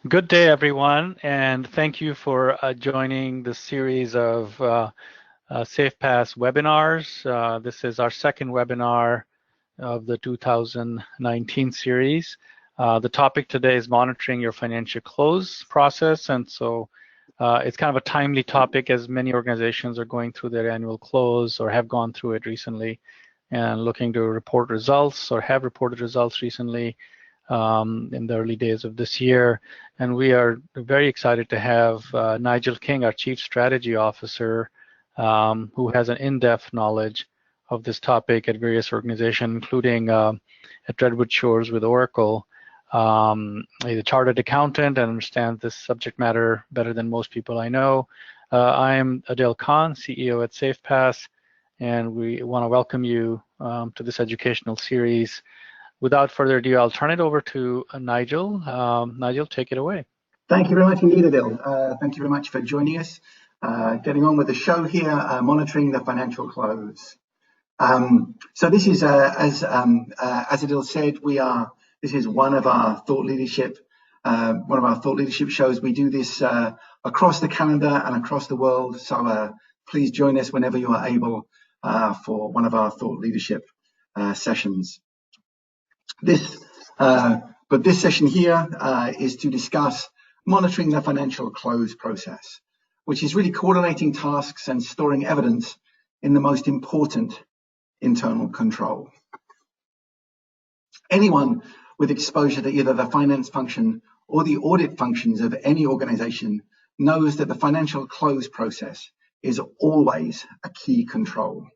Good day, everyone, and thank you for joining this series of SafePaaS webinars. This is our second webinar of the 2019 series. The topic today is monitoring your financial close process, and so it's kind of a timely topic as many organizations are going through their annual close or have gone through it recently and looking to report results or have reported results recently. In the early days of this year. And we are very excited to have Nigel King, our Chief Strategy Officer, who has an in-depth knowledge of this topic at various organizations, including at Redwood Shores with Oracle. He's a chartered accountant and understands this subject matter better than most people I know. I am Adil Khan, CEO at SafePaaS, and we want to welcome you to this educational series. Without further ado, I'll turn it over to Nigel. Nigel, take it away. Thank you very much indeed, Adil. Thank you very much for joining us. Getting on with the show here, monitoring the financial close. So this is, as Adil said, this is one of our thought leadership shows. We do this across the calendar and across the world. So please join us whenever you are able for one of our thought leadership sessions. This session here is to discuss monitoring the financial close process, which is really coordinating tasks and storing evidence in the most important internal control. Anyone with exposure to either the finance function or the audit functions of any organization knows that the financial close process is always a key control.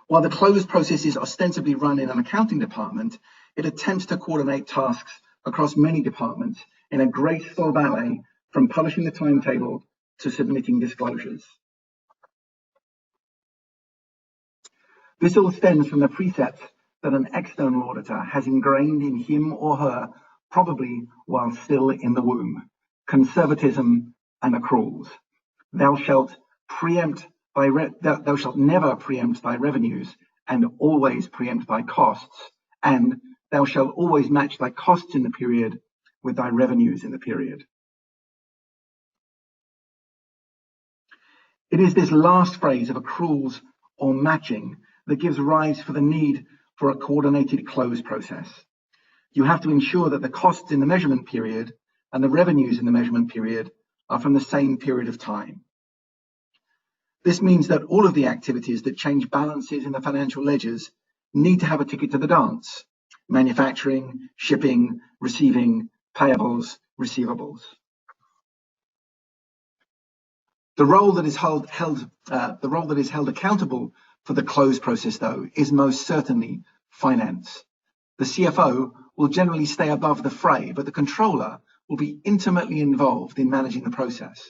While the close process is ostensibly run in an accounting department, it attempts to coordinate tasks across many departments in a graceful ballet from publishing the timetable to submitting disclosures. This all stems from the precepts that an external auditor has ingrained in him or her, probably while still in the womb: conservatism and accruals. Thou shalt never preempt thy revenues, and always preempt thy costs, and thou shalt always match thy costs in the period with thy revenues in the period. It is this last phrase of accruals or matching that gives rise for the need for a coordinated close process. You have to ensure that the costs in the measurement period and the revenues in the measurement period are from the same period of time. This means that all of the activities that change balances in the financial ledgers need to have a ticket to the dance: manufacturing, shipping, receiving, payables, receivables. The role that is held accountable for the close process, though, is most certainly finance. The CFO will generally stay above the fray, but the controller will be intimately involved in managing the process.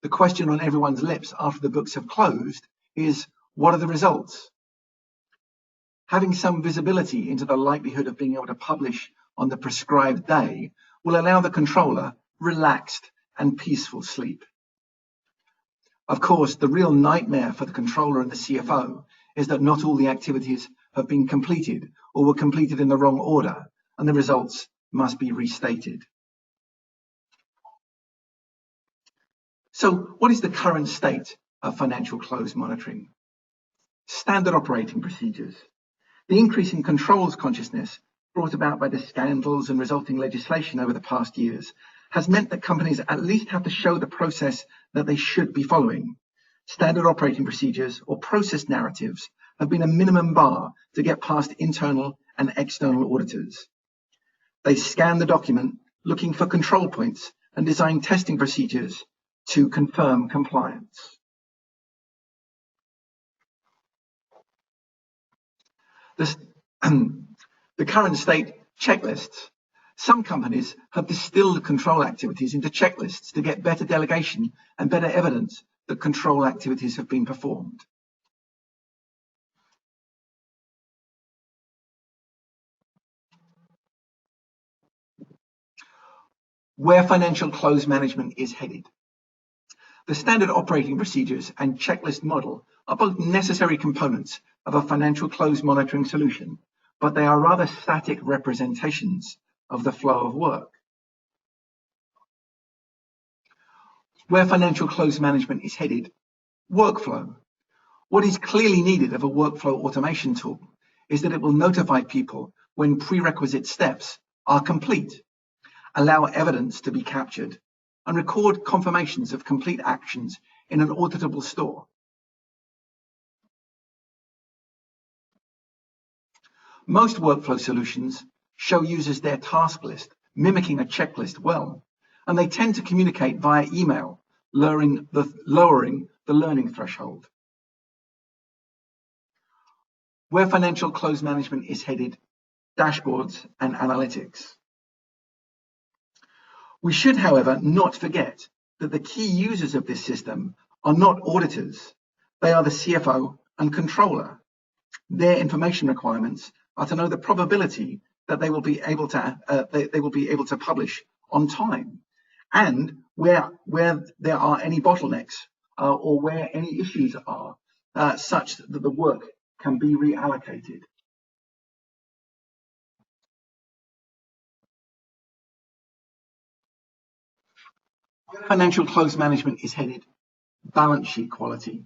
The question on everyone's lips after the books have closed is, what are the results? Having some visibility into the likelihood of being able to publish on the prescribed day will allow the controller relaxed and peaceful sleep. Of course, the real nightmare for the controller and the CFO is that not all the activities have been completed or were completed in the wrong order, and the results must be restated. So what is the current state of financial close monitoring? Standard operating procedures. The increase in controls consciousness brought about by the scandals and resulting legislation over the past years has meant that companies at least have to show the process that they should be following. Standard operating procedures or process narratives have been a minimum bar to get past internal and external auditors. They scan the document looking for control points and design testing procedures to confirm compliance. The current state checklists. Some companies have distilled control activities into checklists to get better delegation and better evidence that control activities have been performed. Where financial close management is headed. The standard operating procedures and checklist model are both necessary components of a financial close monitoring solution, but they are rather static representations of the flow of work. Where financial close management is headed, workflow. What is clearly needed of a workflow automation tool is that it will notify people when prerequisite steps are complete, allow evidence to be captured, and record confirmations of complete actions in an auditable store. Most workflow solutions show users their task list, mimicking a checklist well, and they tend to communicate via email, lowering the learning threshold. Where financial close management is headed, dashboards and analytics. We should, however, not forget that the key users of this system are not auditors. They are the CFO and controller. Their information requirements are to know the probability that they will be able to publish on time, and where there are any bottlenecks or where any issues are, such that the work can be reallocated. Where financial close management is headed, balance sheet quality.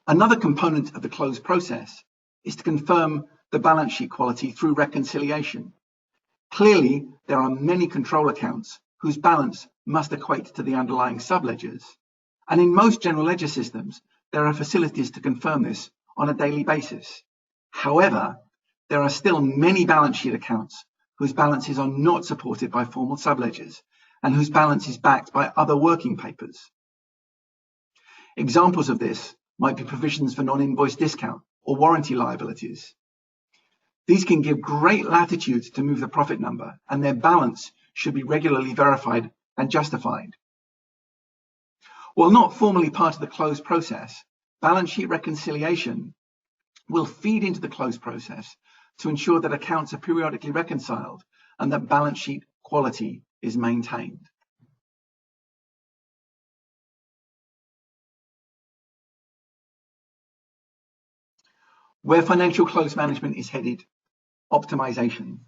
Another component of the close process is to confirm the balance sheet quality through reconciliation. Clearly, there are many control accounts whose balance must equate to the underlying subledgers, and in most general ledger systems, there are facilities to confirm this on a daily basis. However, there are still many balance sheet accounts whose balances are not supported by formal subledgers and whose balance is backed by other working papers. Examples of this might be provisions for non-invoice discount or warranty liabilities. These can give great latitude to move the profit number, and their balance should be regularly verified and justified. While not formally part of the close process, balance sheet reconciliation will feed into the close process to ensure that accounts are periodically reconciled and that balance sheet quality is maintained. Where financial close management is headed, optimization.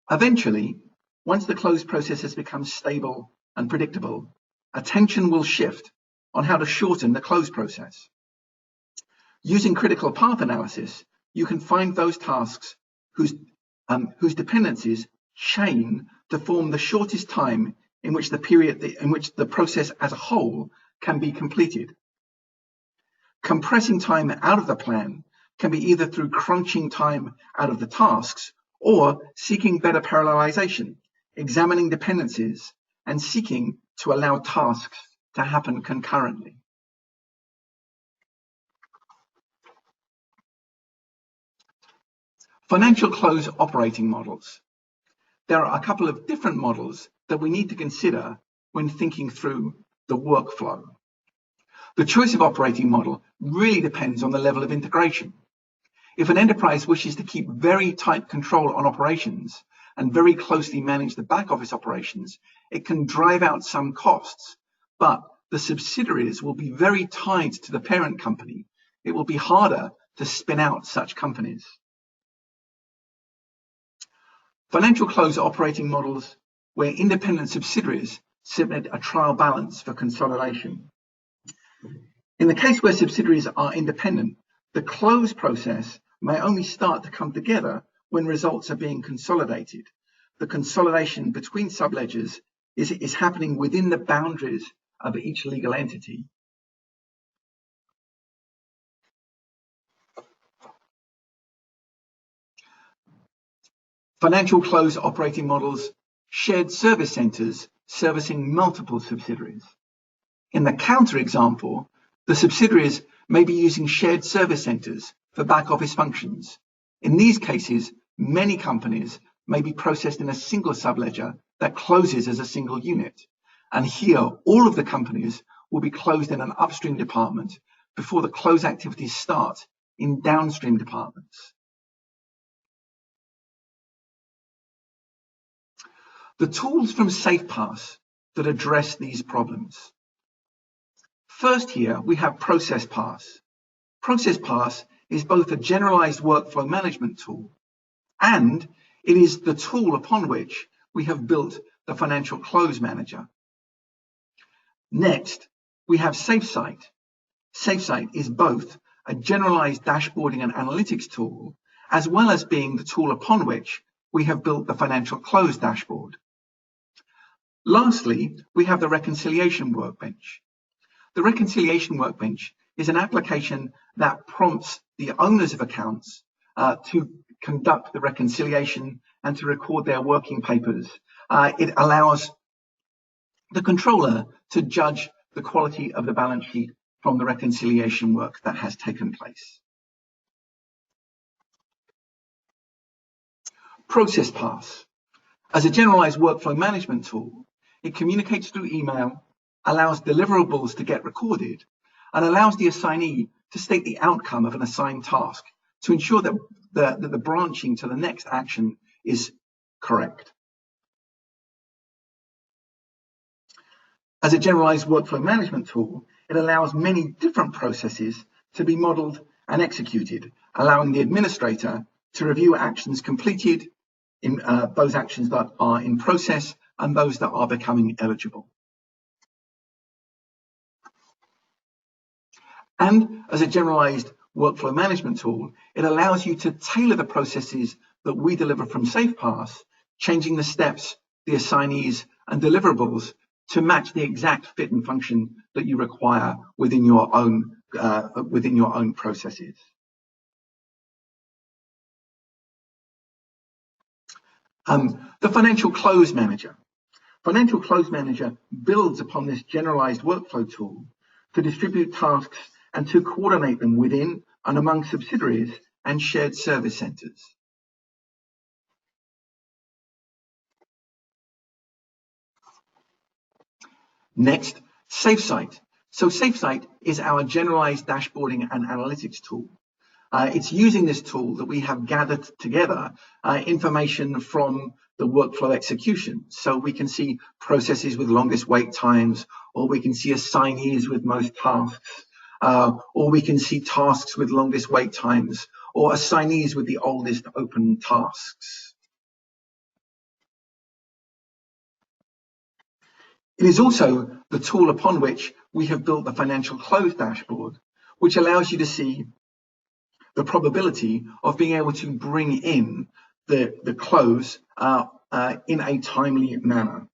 Eventually, once the close process has become stable and predictable, attention will shift on how to shorten the close process. Using critical path analysis, you can find those tasks whose dependencies chain to form the shortest time in which the process as a whole can be completed. Compressing time out of the plan can be either through crunching time out of the tasks or seeking better parallelization, examining dependencies, and seeking to allow tasks to happen concurrently. Financial close operating models. There are a couple of different models that we need to consider when thinking through the workflow. The choice of operating model really depends on the level of integration. If an enterprise wishes to keep very tight control on operations and very closely manage the back office operations, it can drive out some costs, but the subsidiaries will be very tied to the parent company. It will be harder to spin out such companies. Financial close operating models where independent subsidiaries submit a trial balance for consolidation. In the case where subsidiaries are independent, the close process may only start to come together when results are being consolidated. The consolidation between subledgers is happening within the boundaries of each legal entity. Financial close operating models, shared service centers servicing multiple subsidiaries. In the counter example, the subsidiaries may be using shared service centers for back office functions. In these cases, many companies may be processed in a single subledger that closes as a single unit. And here, all of the companies will be closed in an upstream department before the close activities start in downstream departments. The tools from SafePaaS that address these problems. First here, we have ProcessPaaS. ProcessPaaS is both a generalized workflow management tool, and it is the tool upon which we have built the financial close manager. Next, we have SafeSite. SafeSite is both a generalized dashboarding and analytics tool, as well as being the tool upon which we have built the financial close dashboard. Lastly, we have the reconciliation workbench. The reconciliation workbench is an application that prompts the owners of accounts to conduct the reconciliation and to record their working papers. It allows the controller to judge the quality of the balance sheet from the reconciliation work that has taken place. ProcessPaaS. As a generalized workflow management tool, it communicates through email, allows deliverables to get recorded, and allows the assignee to state the outcome of an assigned task to ensure that the branching to the next action is correct. As a generalized workflow management tool, it allows many different processes to be modeled and executed, allowing the administrator to review actions completed, in those actions that are in process and those that are becoming eligible. And as a generalized workflow management tool, it allows you to tailor the processes that we deliver from SafePaaS, changing the steps, the assignees, and deliverables to match the exact fit and function that you require within your own processes. The Financial Close Manager. Financial Close Manager builds upon this generalized workflow tool to distribute tasks and to coordinate them within and among subsidiaries and shared service centers. Next, SafeSite. So SafeSite is our generalized dashboarding and analytics tool. It's using this tool that we have gathered together information from the workflow execution. So we can see processes with longest wait times, or we can see assignees with most tasks, or we can see tasks with longest wait times, or assignees with the oldest open tasks. It is also the tool upon which we have built the financial close dashboard, which allows you to see the probability of being able to bring in the close in a timely manner.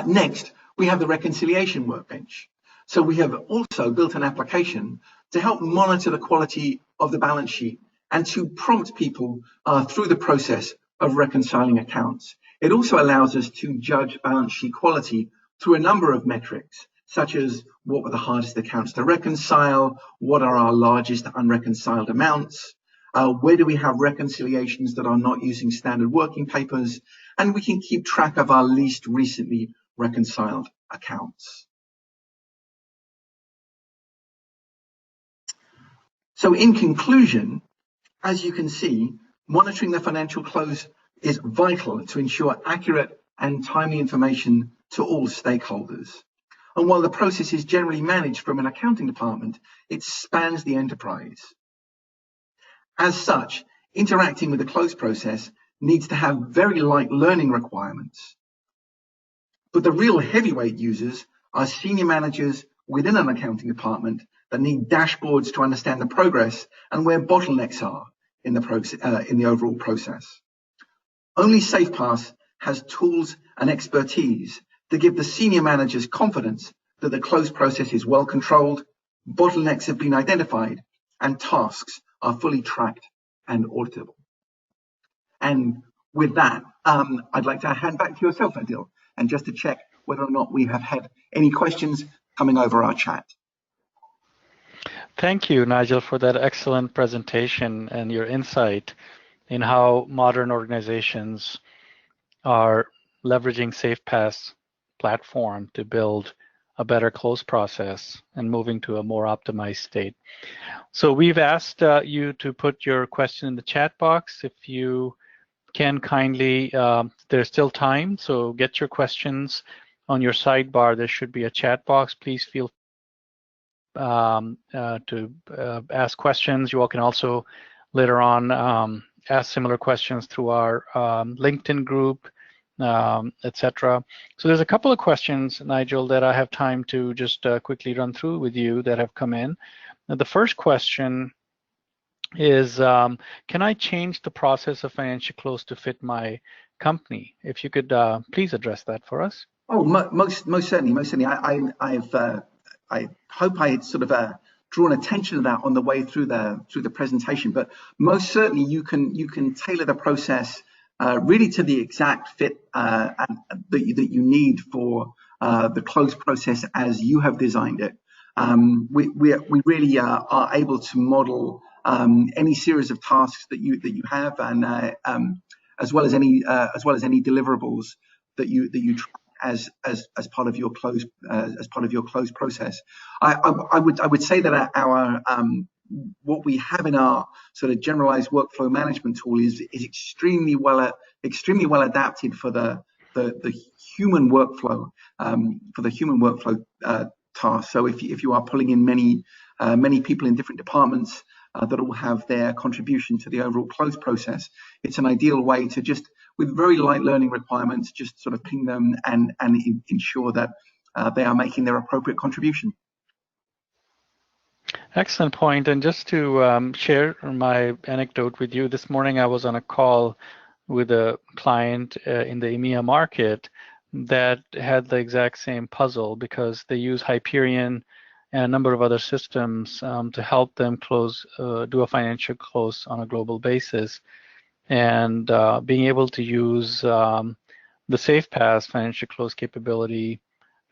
Next, we have the reconciliation workbench. So we have also built an application to help monitor the quality of the balance sheet and to prompt people through the process of reconciling accounts. It also allows us to judge balance sheet quality through a number of metrics, such as what were the hardest accounts to reconcile, what are our largest unreconciled amounts, where do we have reconciliations that are not using standard working papers, and we can keep track of our least recently reconciled accounts. So in conclusion, as you can see, monitoring the financial close is vital to ensure accurate and timely information to all stakeholders. And while the process is generally managed from an accounting department, it spans the enterprise. As such, interacting with the close process needs to have very light learning requirements. But the real heavyweight users are senior managers within an accounting department that need dashboards to understand the progress and where bottlenecks are in the overall process. Only SafePaaS has tools and expertise to give the senior managers confidence that the close process is well controlled, bottlenecks have been identified, and tasks are fully tracked and auditable. And with that, I'd like to hand back to yourself, Adil, and just to check whether or not we have had any questions coming over our chat. Thank you, Nigel, for that excellent presentation and your insight in how modern organizations are leveraging SafePaaS platform to build a better close process and moving to a more optimized state. So we've asked you to put your question in the chat box. If you can kindly, there's still time, so get your questions on your sidebar, there should be a chat box. Please feel to ask questions. You all can also later on ask similar questions through our LinkedIn group, etc. So there's a couple of questions, Nigel, that I have time to just quickly run through with you that have come in. Now, the first question is, can I change the process of financial close to fit my company? If you could please address that for us. Oh, most certainly. I hope I had sort of drawn attention to that on the way through the presentation. But most certainly, you can tailor the process really to the exact fit that you need for the close process as you have designed it. We really are able to model any series of tasks that you have, and as well as any deliverables that you track as part of your close process. I would say that our what we have in our sort of generalized workflow management tool is extremely well adapted for the human workflow task. So if you are pulling in many people in different departments that all have their contribution to the overall close process, it's an ideal way to just, with very light learning requirements, just sort of ping them and ensure that they are making their appropriate contribution. Excellent point. And just to share my anecdote with you, this morning I was on a call with a client in the EMEA market that had the exact same puzzle, because they use Hyperion and a number of other systems to help them do a financial close on a global basis. And being able to use the SafePaaS financial close capability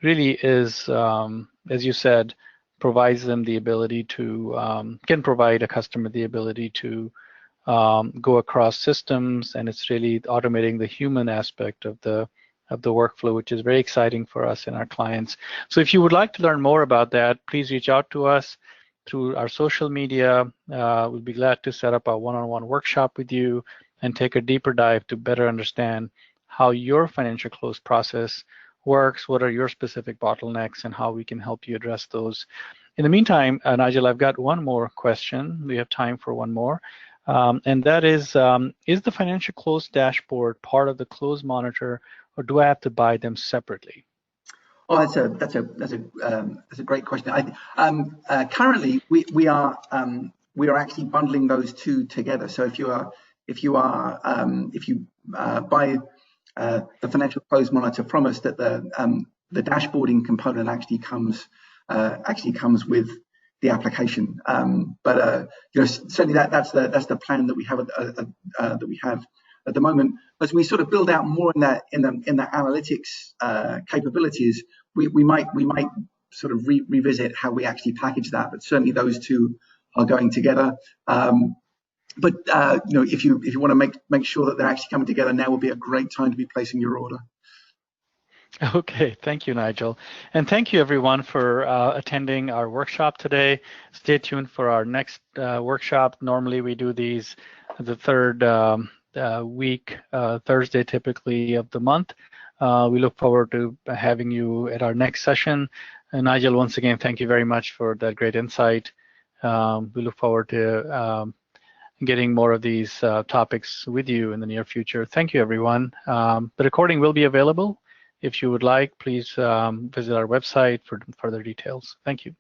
really is, as you said, provides them the ability to, can provide a customer the ability to go across systems, and it's really automating the human aspect of the workflow, which is very exciting for us and our clients. So if you would like to learn more about that, please reach out to us through our social media. We'll be glad to set up a one-on-one workshop with you and take a deeper dive to better understand how your financial close process works, what are your specific bottlenecks, and how we can help you address those. In the meantime, Nigel, I've got one more question. We have time for one more. And that is the financial close dashboard part of the close monitor, or do I have to buy them separately? Oh, that's a great question. Currently, we are actually bundling those two together. So if you buy the financial close monitor from us, that the dashboarding component actually comes with the application. But certainly that's the plan that we have at the moment. As we sort of build out more in the analytics capabilities, we might sort of revisit how we actually package that. But certainly those two are going together. But if you want to make sure that they're actually coming together, now would be a great time to be placing your order. Okay, thank you, Nigel. And thank you, everyone, for attending our workshop today. Stay tuned for our next workshop. Normally, we do these the third week, Thursday, typically, of the month. We look forward to having you at our next session. And Nigel, once again, thank you very much for that great insight. We look forward to getting more of these topics with you in the near future. Thank you, everyone. The recording will be available. If you would like, please visit our website for further details. Thank you.